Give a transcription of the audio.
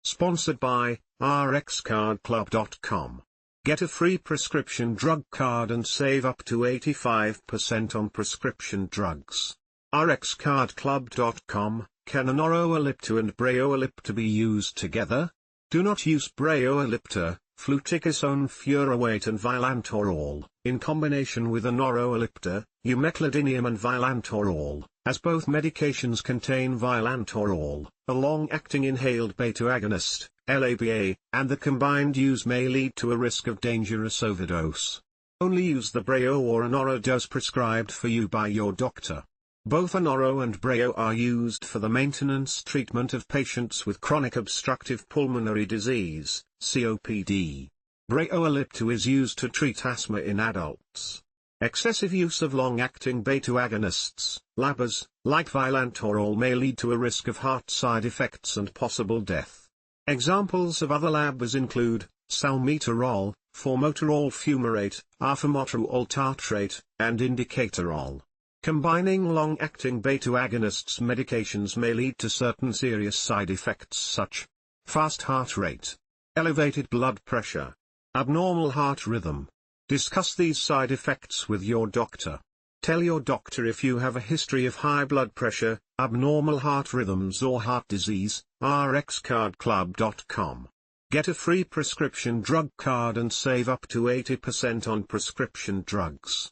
Sponsored by RxCardClub.com. Get a free prescription drug card and save up to 85% on prescription drugs. RxCardClub.com. Can Anoro Ellipta and Breo Ellipta be used together? Do not use Breo Ellipta, fluticasone furoate and vilanterol, in combination with Anoro Ellipta, umeclidinium and vilanterol, as both medications contain vilanterol, a long-acting inhaled beta agonist, LABA, and the combined use may lead to a risk of dangerous overdose. Only use the Breo or Anoro dose prescribed for you by your doctor. Both Anoro and Breo are used for the maintenance treatment of patients with chronic obstructive pulmonary disease, COPD. Breo Ellipta is used to treat asthma in adults. Excessive use of long-acting beta agonists, LABAs, like vilanterol may lead to a risk of heart side effects and possible death. Examples of other LABAs include salmeterol, formoterol, fumarate, arformoterol, tartrate, and indacaterol. Combining long-acting beta agonists medications may lead to certain serious side effects such fast heart rate, elevated blood pressure, abnormal heart rhythm. Discuss these side effects with your doctor. Tell your doctor if you have a history of high blood pressure, abnormal heart rhythms or heart disease. RxCardClub.com. Get a free prescription drug card and save up to 80% on prescription drugs.